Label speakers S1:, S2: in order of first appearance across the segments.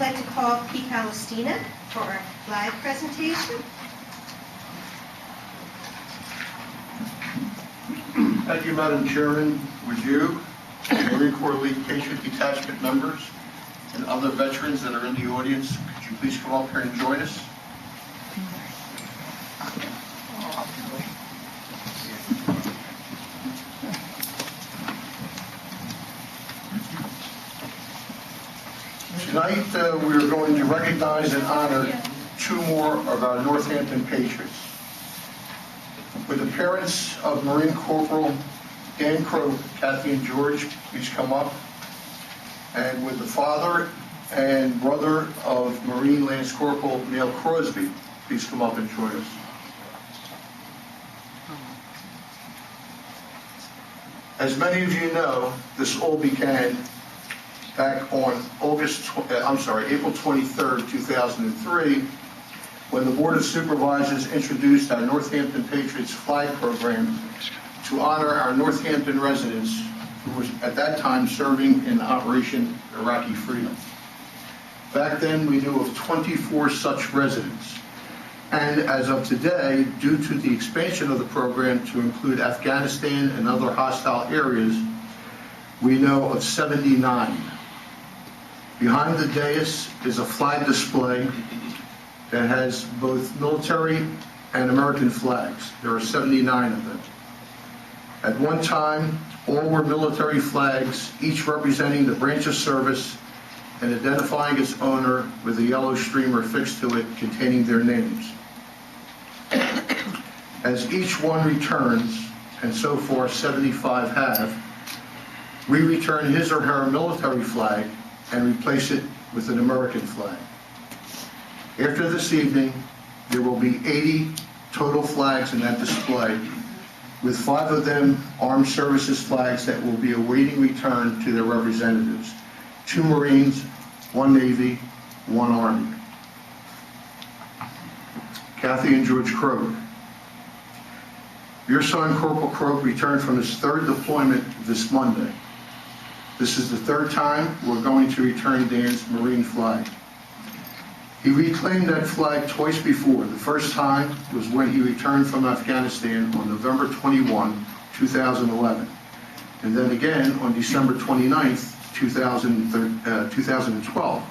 S1: like to call Pete Palestina for our flag presentation.
S2: Thank you, Madam Chairman. Would you, Marine Corps League Patriot Detachment members, and other veterans that are in the audience, could you please come up here and join us? Tonight, we are going to recognize and honor two more of our Northampton Patriots. With the parents of Marine Corporal Dan Croak, Kathy and George, please come up. And with the father and brother of Marine Lance Corporal Neil Crosby, please come up and join us. As many of you know, this all began back on April 23rd, 2003, when the Board of Supervisors introduced our Northampton Patriots flag program to honor our Northampton residents who was at that time serving in Operation Iraqi Freedom. Back then, we knew of 24 such residents. And as of today, due to the expansion of the program to include Afghanistan and other hostile areas, we know of 79. Behind the dais is a flag display that has both military and American flags. There are 79 of them. At one time, all were military flags, each representing the branch of service and identifying its owner with a yellow streamer fixed to it containing their names. As each one returns, and so far 75 have, we return his or her military flag and replace it with an American flag. After this evening, there will be 80 total flags in that display, with 5 of them armed services flags that will be awaiting return to their representatives. 2 Marines, 1 Navy, 1 Army. Kathy and George Croak. Your son, Corporal Croak, returned from his 3rd deployment this Monday. This is the 3rd time we're going to return Dan's Marine flag. He reclaimed that flag twice before. The first time was when he returned from Afghanistan on November 21, 2011. And then again on December 29th, 2012,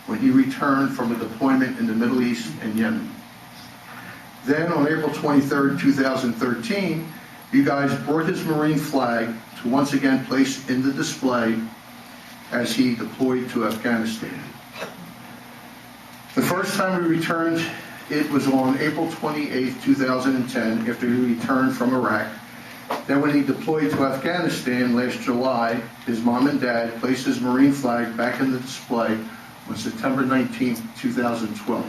S2: when he returned from a deployment in the Middle East and Yemen. Then on April 23rd, 2013, you guys brought his Marine flag to once again place in the display as he deployed to Afghanistan. The first time we returned, it was on April 28th, 2010, after he returned from Iraq. Then when he deployed to Afghanistan last July, his mom and dad placed his Marine flag back in the display on September 19th, 2012.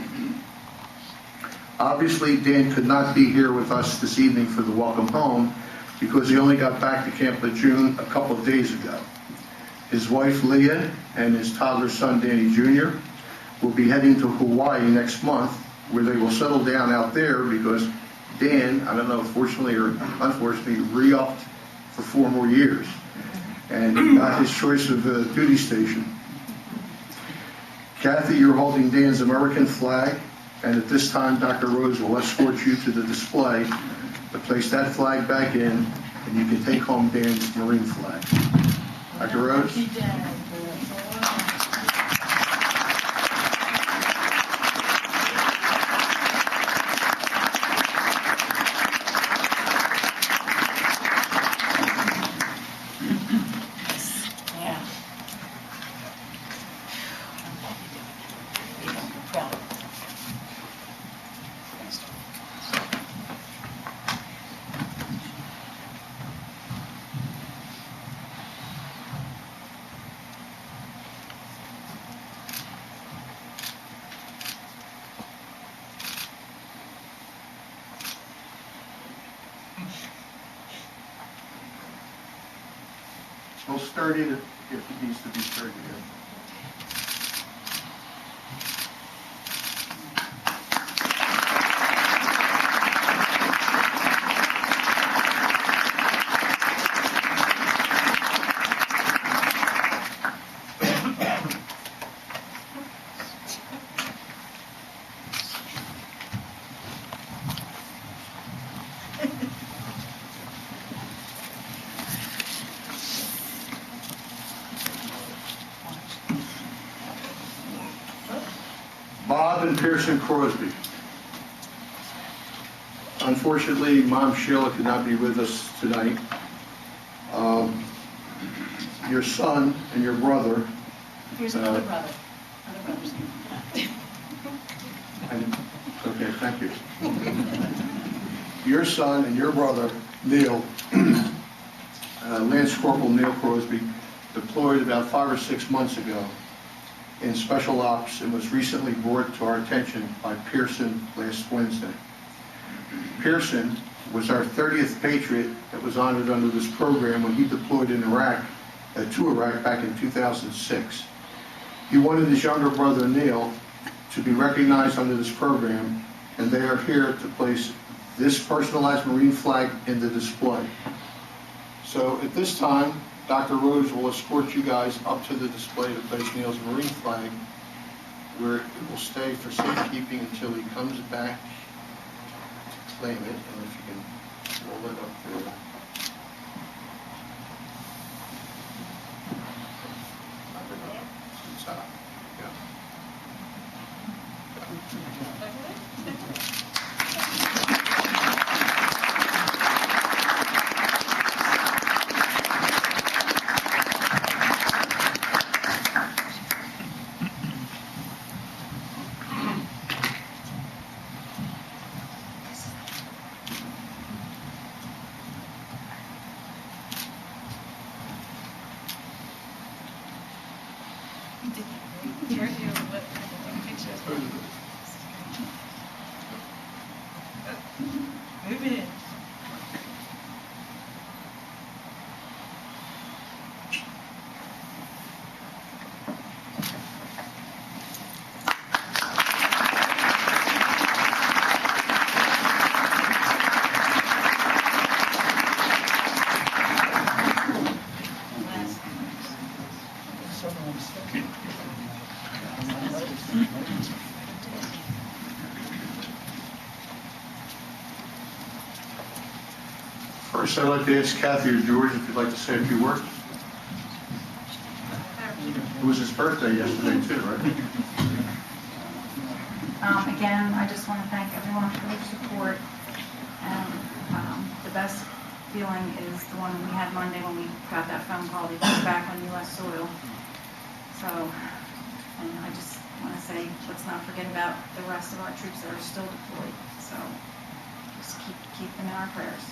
S2: Obviously, Dan could not be here with us this evening for the welcome home because he only got back to Camp Lejeune a couple of days ago. His wife, Leah, and his toddler son, Danny Jr., will be heading to Hawaii next month, where they will settle down out there because Dan, I don't know, fortunately or unfortunately, re-upped for 4 more years and got his choice of duty station. Kathy, you're holding Dan's American flag, and at this time, Dr. Rose will escort you to the display to place that flag back in, and you can take home Dan's Marine flag. Dr. Rose?
S3: Thank you, Dad.
S2: We'll sturdy it if it needs to be sturdy. Alan Pearson Crosby. Unfortunately, Mom Sheila could not be with us tonight. Your son and your brother.
S3: Here's another brother. Other brothers.
S2: Okay, thank you. Your son and your brother, Neil, Lance Corporal Neil Crosby, deployed about 5 or 6 months ago in Special Ops and was recently brought to our attention by Pearson last Wednesday. Pearson was our 30th Patriot that was honored under this program when he deployed in Iraq, to Iraq back in 2006. He wanted his younger brother Neil to be recognized under this program, and they are here to place this personalized Marine flag in the display. So at this time, Dr. Rose will escort you guys up to the display to place Neil's Marine flag, where it will stay for safekeeping until he comes back to claim it. And if you can roll it up there.
S3: Move it in.
S2: First, I'd like to ask Kathy or George if you'd like to say a few words. It was his birthday yesterday too, right?
S4: Again, I just want to thank everyone for their support. And the best feeling is the one we had Monday when we got that phone call that he's back on U.S. soil. So, and I just want to say, let's not forget about the rest of our troops that are still deployed. So, just keep them in our prayers.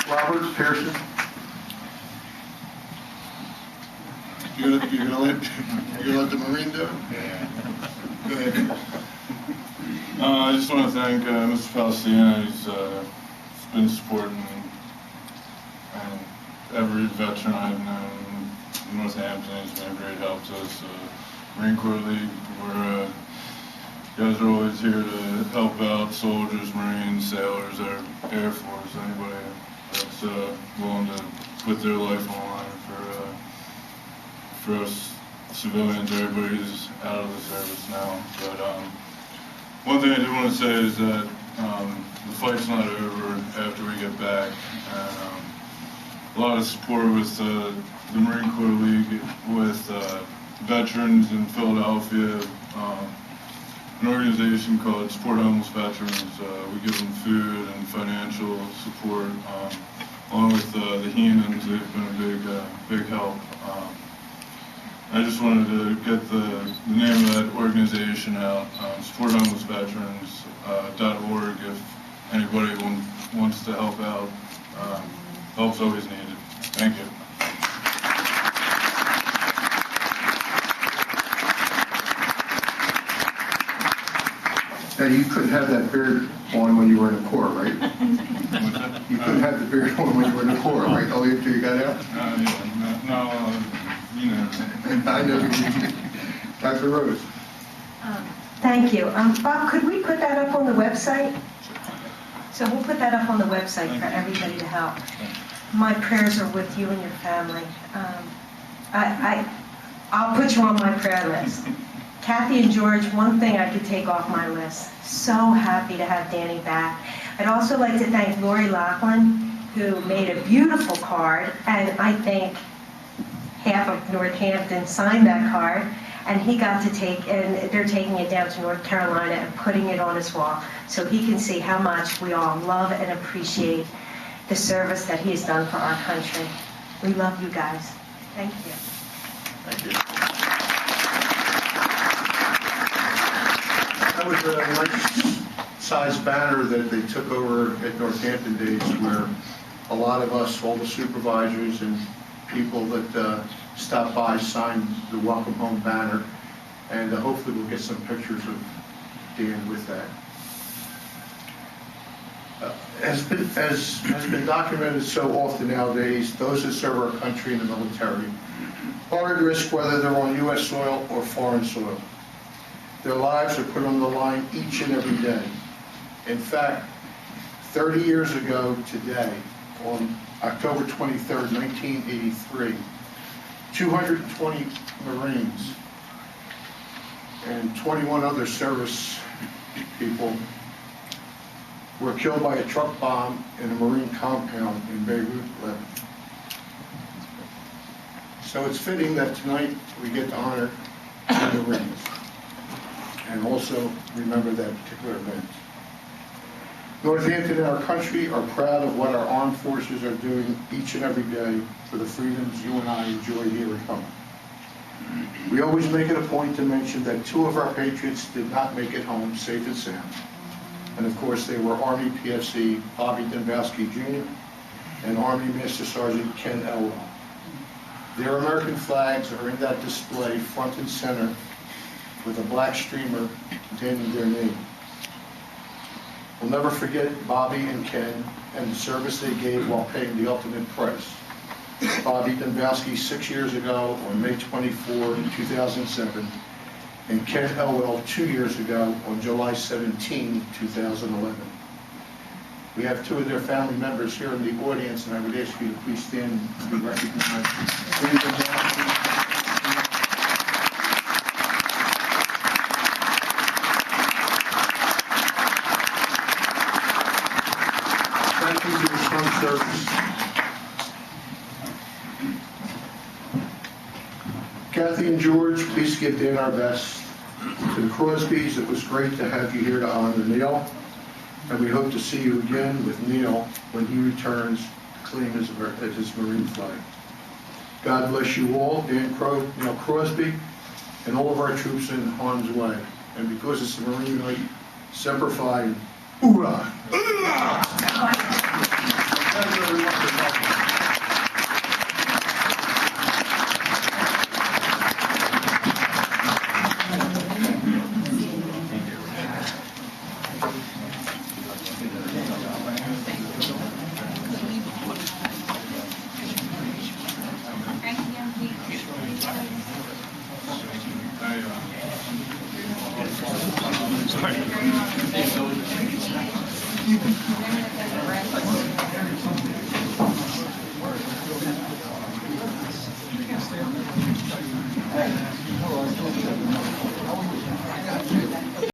S2: Robert Pearson. You're gonna let the Marine do it? Go ahead.
S5: I just want to thank Mr. Palestina. He's been supporting every veteran I've known in Northampton. He's been a great help to us. Marine Corps League, where you guys are always here to help out soldiers, Marines, sailors, Air Force, anybody that's willing to put their life on the line for us civilians. Everybody's out of the service now. But one thing I do want to say is that the fight's not over after we get back. And, a lot of support with the Marine Corps League, with veterans in Philadelphia, an organization called Support Homeless Veterans. We give them food and financial support, along with the Heenans. They've been a big help. I just wanted to get the name of that organization out, supporthomelessveterans.org, if anybody wants to help out. Help's always needed. Thank you.
S2: Now, you couldn't have that beard on when you were in the Corps, right? You couldn't have the beard on when you were in the Corps, right? Only until you got out?
S5: You know.
S2: I know. Dr. Rose.
S6: Thank you. Bob, could we put that up on the website? So we'll put that up on the website for everybody to help. My prayers are with you and your family. I'll put you on my prayer list. Kathy and George, one thing I could take off my list. So happy to have Danny back. I'd also like to thank Lori Laughlin who made a beautiful card, and I think half of Northampton signed that card, and he got to take, and they're taking it down to North Carolina and putting it on his wall so he can see how much we all love and appreciate the service that he's done for our country. We love you guys. Thank you.
S2: Thank you. That was a nice size banner that they took over at Northampton Days, where a lot of us, all the supervisors and people that stopped by, signed the Welcome Home banner, and hopefully we'll get some pictures of Dan with that. As has been documented so often nowadays, those that serve our country in the military are at risk whether they're on U.S. soil or foreign soil. Their lives are put on the line each and every day. In fact, 30 years ago today, on October 23rd, 1983, 220 Marines and 21 other service people were killed by a truck bomb in a Marine compound in Beirut, Lebanon. So it's fitting that tonight we get to honor the Marines and also remember that particular event. Northampton and our country are proud of what our armed forces are doing each and every day for the freedoms you and I enjoy here at home. We always make it a point to mention that 2 of our Patriots did not make it home safe and sound. And of course, they were Army PFC Bobby Dembowski Jr. and Army Master Sergeant Ken Elwell. Their American flags are in that display front and center with a black streamer containing their name. We'll never forget Bobby and Ken and the service they gave while paying the ultimate price. Bobby Dembowski 6 years ago on May 24, 2007, and Ken Elwell 2 years ago on July 17, 2011. We have 2 of their family members here in the audience, and I would ask you to please stand and be recognized. Thank you for your strong service. Kathy and George, please give Dan our best. To the Crosbys, it was great to have you here to honor Neil, and we hope to see you again with Neil when he returns to claim his Marine flag. God bless you all, Dan Croak, Neil Crosby, and all of our troops in harm's way. And because it's the Marine night, Semper Fi, and hoorah! Thank you, everyone, for coming.
S7: Sorry.